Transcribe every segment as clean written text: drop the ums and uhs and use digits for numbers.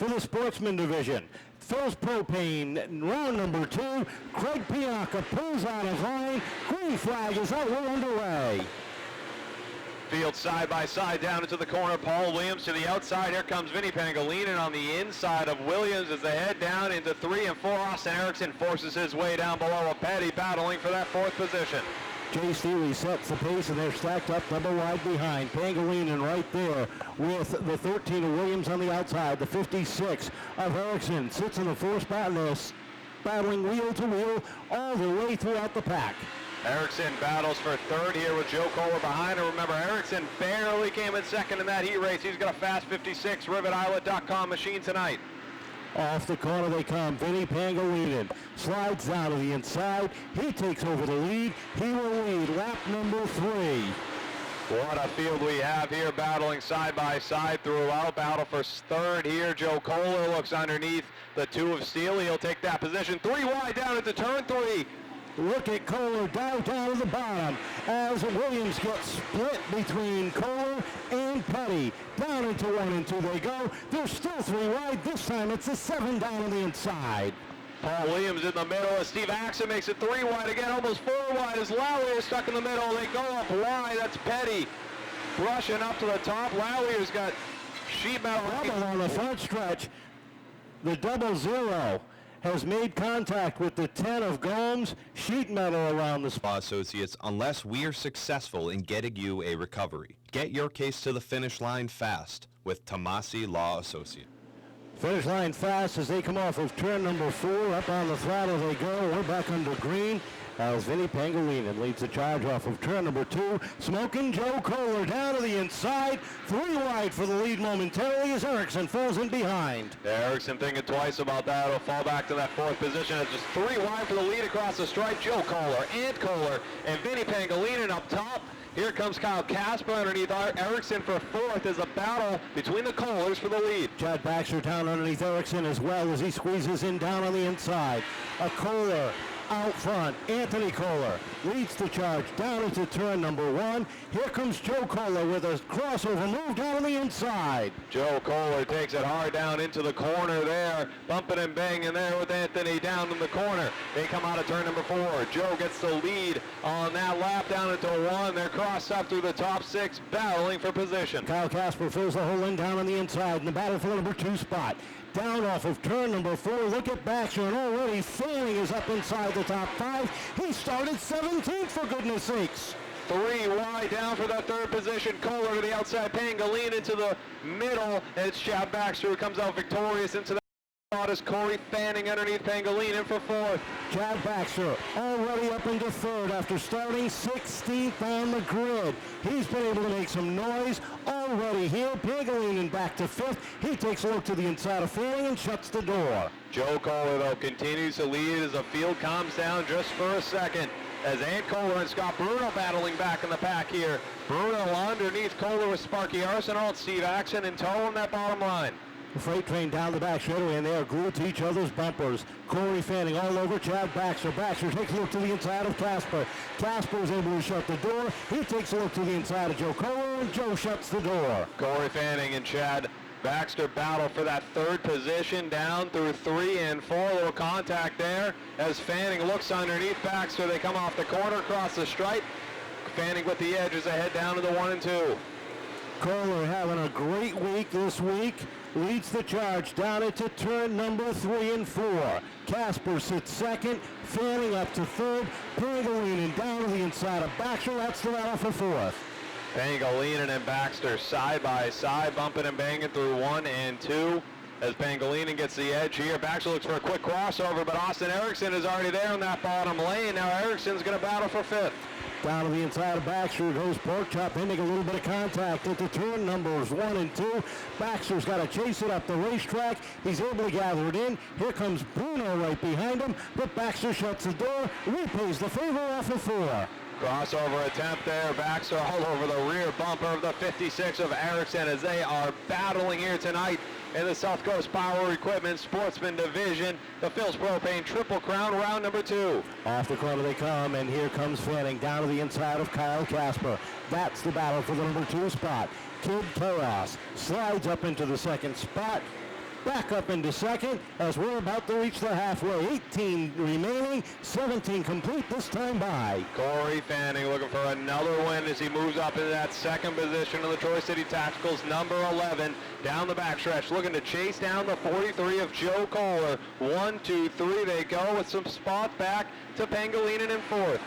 for the Sportsman division. Phil's Propane, round number 2. Craig Pianca pulls out his line. Green flag is out. We're underway. Field side by side down into the corner. Paul Williams to the outside. Here comes Vinny Pangolinin on the inside of Williams as they head down into 3 and 4. Austin Erickson forces his way down below. A Petty battling for that 4th position. Jay Steele sets the pace, and they're stacked up double wide behind. Pangolinin right there with the 13 of Williams on the outside. The 56 of Erickson sits in the 4th spot, and they're battling wheel to wheel all the way throughout the pack. Erickson battles for 3rd here with Joe Kohler behind him. Remember, Erickson barely came in 2nd in that heat race. He's got a fast 56 RivetIslet.com machine tonight. Off the corner they come. Vinny Pangolinin slides down to the inside. He takes over the lead. He will lead lap number 3. What a field we have here, battling side by side throughout. Battle for 3rd here. Joe Kohler looks underneath the 2 of Steele. He'll take that position. 3 wide down into turn 3. Look at Kohler down to the bottom as Williams gets split between Kohler and Petty. Down into 1 and 2 they go. There's still 3 wide. This time it's a 7 down on the inside. Paul Williams in the middle as Steve Axon makes it 3 wide again, almost 4 wide as Lowry is stuck in the middle. They go up wide. That's Petty brushing up to the top. Lowry's got sheet metal. Double on the front stretch. The 00 has made contact with the 10 of Gomes. Sheet metal around the spot. Associates, unless we are successful in getting you a recovery. Get your case to the finish line fast with Tomasi Law Associates. Finish line fast as they come off of turn number 4. Up on the throttle they go. We're back under green as Vinny Pangolinin leads the charge off of turn number 2. Smoking Joe Kohler down to the inside. 3 wide for the lead momentarily as Erickson falls in behind. Erickson thinking twice about that. He'll fall back to that 4th position. It's just 3 wide for the lead across the stripe. Joe Kohler and Kohler and Vinny Pangolinin up top. Here comes Kyle Casper underneath Erickson for 4th as a battle between the Kohlers for the lead. Chad Baxter down underneath Erickson as well as he squeezes in down on the inside. A Kohler out front. Anthony Kohler leads the charge down into turn number 1. Here comes Joe Kohler with a crossover move down on the inside. Joe Kohler takes it hard down into the corner there, bumping and banging there with Anthony down in the corner. They come out of turn number 4. Joe gets the lead on that lap down into 1. They're crossed up through the top 6, battling for position. Kyle Casper fills the hole in down on the inside in the battle for the number 2 spot. Down off of turn number 4. Look at Baxter, and already Fanning is up inside the top 5. He started 17th, for goodness sakes. 3 wide down for that 3rd position. Kohler to the outside, Pangolin into the middle. It's Chad Baxter who comes out victorious into the spot as Corey Fanning underneath Pangolin in for 4th. Chad Baxter already up into 3rd after starting 16th on the grid. He's been able to make some noise already here. Pangolin back to 5th. He takes a look to the inside of Fanning and shuts the door. Joe Kohler, though, continues to lead as the field calms down just for a second. As Ant Kohler and Scott Bruno battling back in the pack here. Bruno underneath Kohler with Sparky Arsenal and Steve Axon in tow on that bottom line. The freight train down the back straightaway, and they are glued to each other's bumpers. Corey Fanning all over Chad Baxter. Baxter takes a look to the inside of Casper. Casper is able to shut the door. He takes a look to the inside of Joe Kohler, and Joe shuts the door. Corey Fanning and Chad Baxter battle for that 3rd position down through 3 and 4. A little contact there as Fanning looks underneath Baxter. They come off the corner, across the stripe. Fanning with the edge as they head down to the 1 and 2. Kohler having a great week this week. Leads the charge down into turn number 3 and 4. Casper sits 2nd. Fanning up to 3rd. Pangolin down to the inside of Baxter. That's the battle for 4th. Pangolin and Baxter side by side, bumping and banging through 1 and 2. As Pangolin gets the edge here. Baxter looks for a quick crossover, but Austin Erickson is already there on that bottom lane. Now Erickson's going to battle for 5th. Down to the inside of Baxter goes Porkchop. They make a little bit of contact into turn numbers 1 and 2. Baxter's got to chase it up the racetrack. He's able to gather it in. Here comes Bruno right behind him, but Baxter shuts the door, repays the favor off of 4. Crossover attempt there. Baxter all over the rear bumper of the 56 of Erickson as they are battling here tonight in the South Coast Power Equipment Sportsman Division. The Phil's Propane Triple Crown round number 2. Off the corner they come, and here comes Fanning down to the inside of Kyle Casper. That's the battle for the number 2 spot. Kid Chaos slides up into the 2nd spot. back up into second as we're about to reach the halfway. 18 remaining, 17 complete this time by. Corey Fanning looking for another win as he moves up into that second position of the Troy City Tacticals, number 11, down the backstretch, looking to chase down the 43 of Joe Kohler. 1, 2, 3, they go with some spot back to Pangolinan in fourth.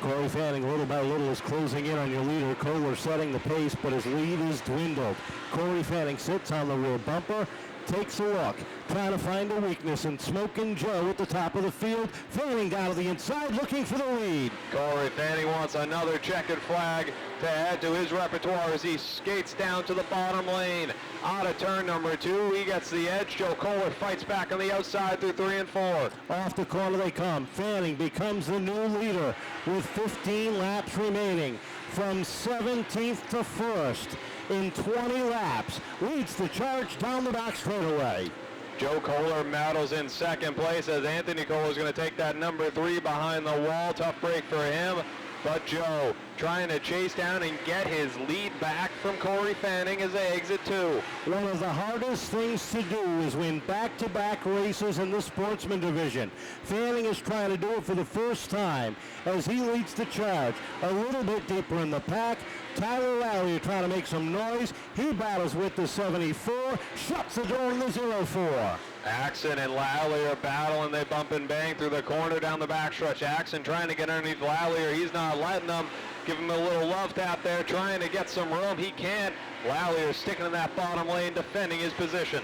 Corey Fanning, little by little, is closing in on your leader. Kohler setting the pace, but his lead is dwindled. Corey Fanning sits on the rear bumper, takes a look, trying to find a weakness in Smokin' Joe at the top of the field. Fanning down to the inside, looking for the lead. Corey Fanning wants another checkered flag to add to his repertoire as he skates down to the bottom lane. Out of turn number 2, he gets the edge. Joe Kohler fights back on the outside through 3 and 4. Off the corner they come. Fanning becomes the new leader with 15 laps remaining. From 17th to 1st in 20 laps. Leads the charge down the back straightaway. Joe Kohler battles in second place as Anthony Kohler is going to take that number 3 behind the wall. Tough break for him. But Joe trying to chase down and get his lead back from Corey Fanning as they exit 2. One of the hardest things to do is win back-to-back races in the Sportsman division. Fanning is trying to do it for the first time as he leads the charge. A little bit deeper in the pack. Tyler Lowry trying to make some noise. He battles with the 74, shuts the door in the 04. Axon and Lally are battling. They bump and bang through the corner down the backstretch. Axon trying to get underneath Lally. He's not letting them. Give him a little love tap there, trying to get some room. He can't. Lally is sticking in that bottom lane, defending his position.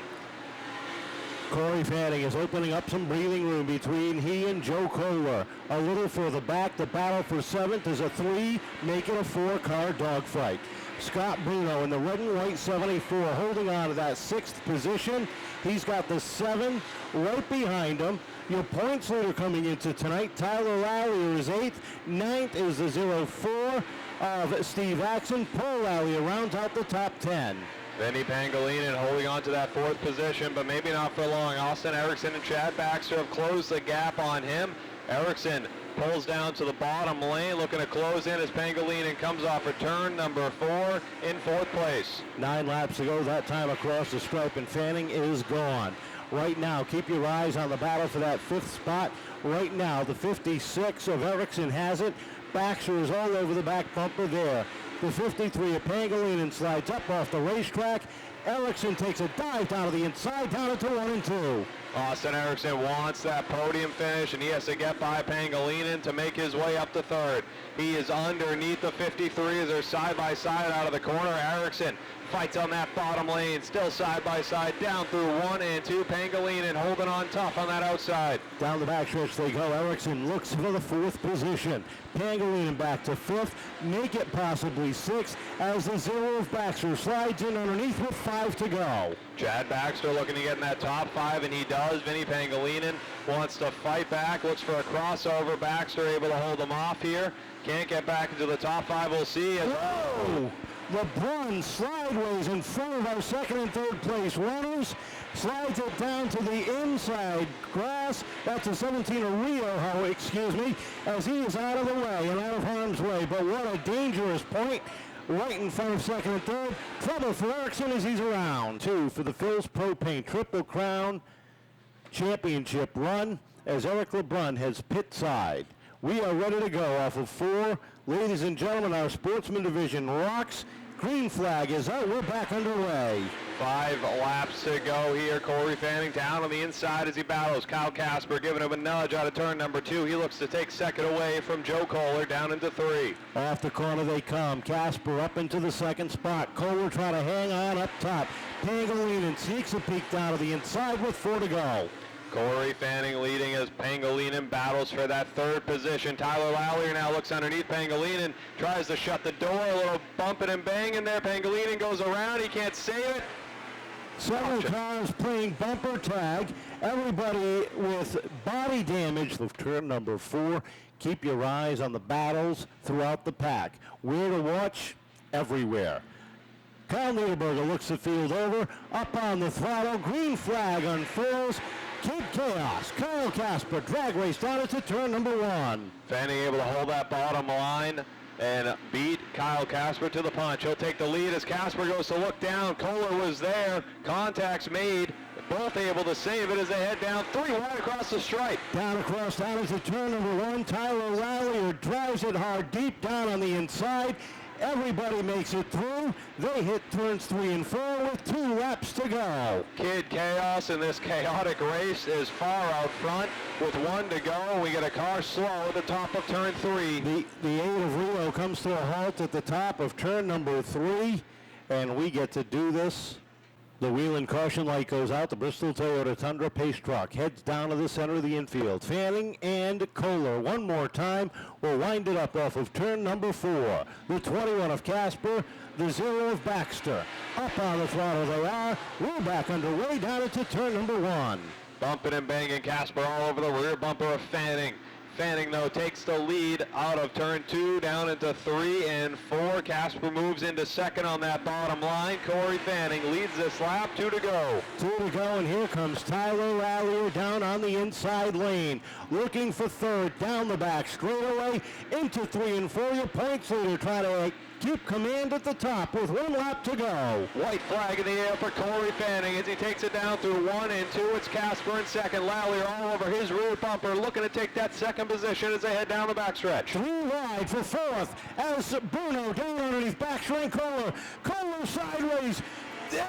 Corey Fanning is opening up some breathing room between he and Joe Kohler. A little further back, the battle for 7th is a 3, make it a 4-car dogfight. Scott Bruno in the red and white 74 holding on to that 6th position. He's got the 7 right behind him. Your points leader coming into tonight, Tyler Lally is 8th. 9th is the 04 of Steve Axon. Paul Lally rounds out the top 10. Vinny Pangolinan holding on to that 4th position, but maybe not for long. Austin Erickson and Chad Baxter have closed the gap on him. Erickson pulls down to the bottom lane, looking to close in as Pangolinan comes off a turn number 4 in 4th place. 9 laps to go that time across the stripe, and Fanning is gone. Right now, keep your eyes on the battle for that 5th spot. Right now, the 56 of Erickson has it. Baxter is all over the back bumper there. The 53 of Pangolinan slides up off the racetrack. Erickson takes a dive down to the inside, down into 1 and 2. Austin Erickson wants that podium finish, and he has to get by Pangolinan to make his way up to 3rd. He is underneath the 53 as they're side by side out of the corner. Erickson fights on that bottom lane, still side by side, down through 1 and 2. Pangolinan holding on tough on that outside. Down the backstretch they go. Erickson looks for the 4th position. Pangolinan back to 5th, make it possibly 6th as the 0 of Baxter slides in underneath with 5 to go. Chad Baxter looking to get in that top 5, and he does. Vinny Pangolinan wants to fight back, looks for a crossover. Baxter able to hold him off here. Can't get back into the top 5, we'll see. Whoa! LeBrun sideways in front of our 2nd and 3rd place runners. Slides it down to the inside grass. That's a 17 of Rio, excuse me, as he is out of the way and out of harm's way. But what a dangerous point right in front of 2nd and 3rd. Trouble for Erickson as he's around. 2 for the Phil's Propane Triple Crown Championship run as Eric LeBrun heads pit side. We are ready to go off of 4. Ladies and gentlemen, our Sportsman division rocks. Green flag is out. We're back underway. 5 laps to go here. Corey Fanning down on the inside as he battles. Kyle Casper giving him a nudge out of turn number 2. He looks to take 2nd away from Joe Kohler down into 3. Off the corner they come. Casper up into the 2nd spot. Kohler trying to hang on up top. Pangolinan sneaks a peek down to the inside with 4 to go. Corey Fanning leading as Pangolinan battles for that 3rd position. Tyler Lally now looks underneath Pangolinan, tries to shut the door, a little bumping and banging there. Pangolinan goes around, he can't save it. Several cars playing bumper tag. Everybody with body damage. Turn number 4. Keep your eyes on the battles throughout the pack. Where to watch? Everywhere. Kyle Niederberger looks the field over. Up on the throttle. Green flag unfurls. Kid Chaos, Kyle Casper, drag race down into turn number 1. Fanning able to hold that bottom line and beat Kyle Casper to the punch. He'll take the lead as Casper goes to look down. Kohler was there. Contacts made. both able to save it as they head down 3 wide across the stripe. Down into turn number 1. Tyler Lallier drives it hard deep down on the inside. Everybody makes it through. They hit turns 3 and 4 with 2 laps to go. Kid Chaos in this chaotic race is far out front with 1 to go. We get a car slow at the top of turn 3. The 8 of Rio comes to a halt at the top of turn number 3, and we get to do this. The wheel and caution light goes out. The Bristol Toyota Tundra pace truck heads down to the center of the infield. Fanning and Kohler one more time will wind it up off of turn number 4. The 21 of Casper, the 0 of Baxter. Up on the throttle they are. We're back underway down into turn number 1. Bumping and banging Casper all over the rear bumper of Fanning. Fanning, though, takes the lead out of turn 2 down into 3 and 4. Casper moves into second on that bottom line. Corey Fanning leads this lap. 2 to go. 2 to go, and here comes Tyler Lallier down on the inside lane. Looking for third down the back straightaway into 3 and 4. Your points leader trying to keep command at the top with 1 lap to go. White flag in the air for Corey Fanning as he takes it down through 1 and 2. It's Casper in second. Lallier all over his rear bumper looking to take that second position as they head down the backstretch. 3 wide for fourth as Bruno down underneath backstretch. Kohler sideways. There,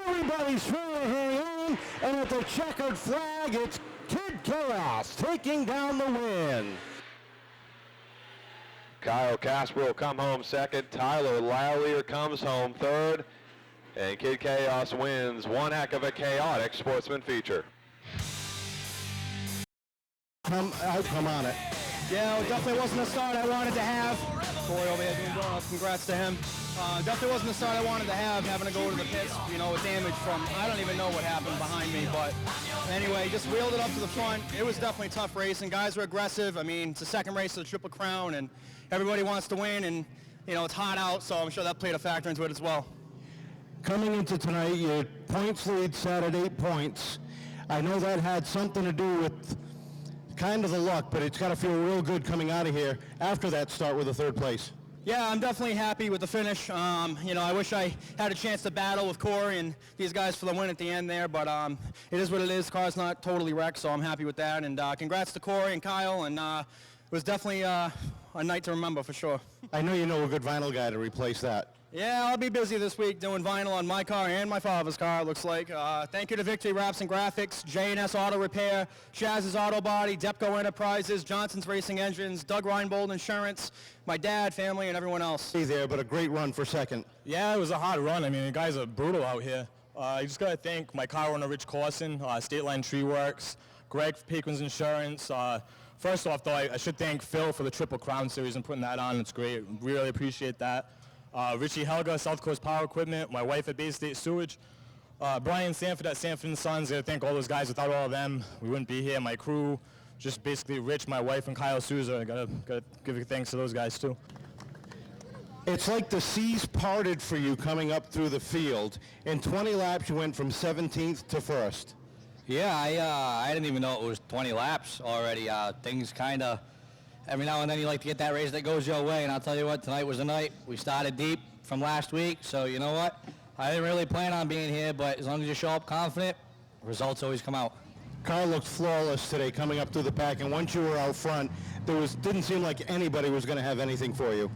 everybody's trying to hang on, and at the checkered flag, it's Kid Chaos taking down the win. Kyle Casper will come home second. Tyler Lallier comes home third. And Kid Chaos wins one heck of a chaotic Sportsman feature. Outcome on it. Yeah, it definitely wasn't the start I wanted to have. Corey over there doing well. Congrats to him. Definitely wasn't the start I wanted to have, having to go to the pits, with damage from, I don't even know what happened behind me, but anyway, just wheeled it up to the front. It was definitely tough racing. Guys were aggressive. I mean, it's the second race of the Triple Crown, and everybody wants to win, and, it's hot out, so I'm sure that played a factor into it as well. Coming into tonight, your points lead sat at 8 points. I know that had something to do with kind of the luck, but it's got to feel real good coming out of here after that start with a third place. Yeah, I'm definitely happy with the finish. I wish I had a chance to battle with Corey and these guys for the win at the end there, but it is what it is. The car's not totally wrecked, so I'm happy with that. And congrats to Corey and Kyle, and it was definitely a night to remember for sure. I know you know a good vinyl guy to replace that. Yeah, I'll be busy this week doing vinyl on my car and my father's car, it looks like. Thank you to Victory Wraps and Graphics, J&S Auto Repair, Shaz's Auto Body, Depco Enterprises, Johnson's Racing Engines, Doug Reinbold Insurance, my dad, family, and everyone else. Hey there, but a great run for second. Yeah, it was a hard run. I mean, the guys are brutal out here. I just got to thank my car owner, Rich Corson, State Line Tree Works, Greg for Paquin's Insurance. First off, though, I should thank Phil for the Triple Crown Series and putting that on. It's great. Really appreciate that. Richie Helga, South Coast Power Equipment, my wife at Bay State Sewage, Brian Sanford at Sanford & Sons. I thank all those guys. Without all of them, we wouldn't be here. My crew, just basically Rich, my wife, and Kyle Souza. I gotta give you thanks to those guys, too. It's like the seas parted for you coming up through the field. In 20 laps, you went from 17th to 1st. Yeah, I didn't even know it was 20 laps already. Things kind of... Every now and then you like to get that race that goes your way, and I'll tell you what, tonight was the night. We started deep from last week, so you know what? I didn't really plan on being here, but as long as you show up confident, results always come out. Car looked flawless today coming up through the pack, and once you were out front, didn't seem like anybody was going to have anything for you.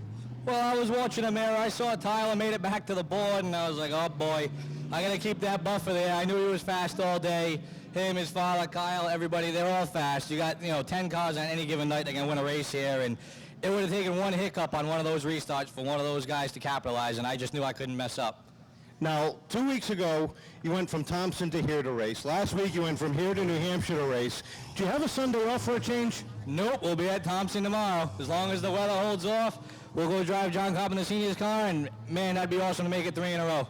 Well, I was watching a mirror. I saw Tyler made it back to the board, and I was like, oh boy, I got to keep that buffer there. I knew he was fast all day. Him, his father, Kyle, everybody, they're all fast. You got, 10 cars on any given night that can win a race here, and it would have taken one hiccup on one of those restarts for one of those guys to capitalize, and I just knew I couldn't mess up. Now, 2 weeks ago, you went from Thompson to here to race. Last week, you went from here to New Hampshire to race. Do you have a Sunday off for a change? Nope, we'll be at Thompson tomorrow. As long as the weather holds off, we'll go drive John Cobb Senior's car, and, man, that'd be awesome to make it 3 in a row.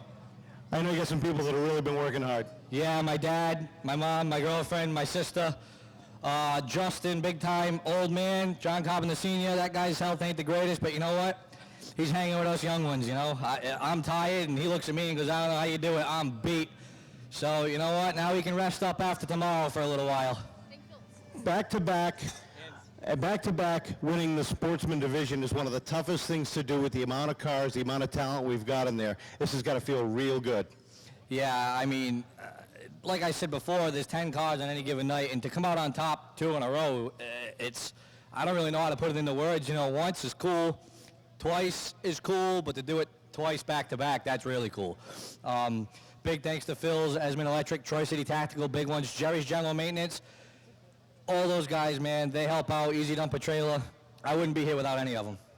I know you got some people that have really been working hard. Yeah, my dad, my mom, my girlfriend, my sister, Justin, big time, old man, John Cobb Senior. That guy's health ain't the greatest, but you know what? He's hanging with us young ones, I'm tired, and he looks at me and goes, I don't know how you do it. I'm beat. So, you know what? Now we can rest up after tomorrow for a little while. Back-to-back, winning the Sportsman division is one of the toughest things to do with the amount of cars, the amount of talent we've got in there. This has got to feel real good. Yeah, I mean, like I said before, there's 10 cars on any given night, and to come out on top 2 in a row, I don't really know how to put it into words. You know, once is cool, twice is cool, but to do it twice back-to-back, that's really cool. Big thanks to Phil's, Esmond Electric, Troy City Tactical, big ones, Jerry's General Maintenance. All those guys, man, they help out. Easy Dumper Trailer. I wouldn't be here without any of them.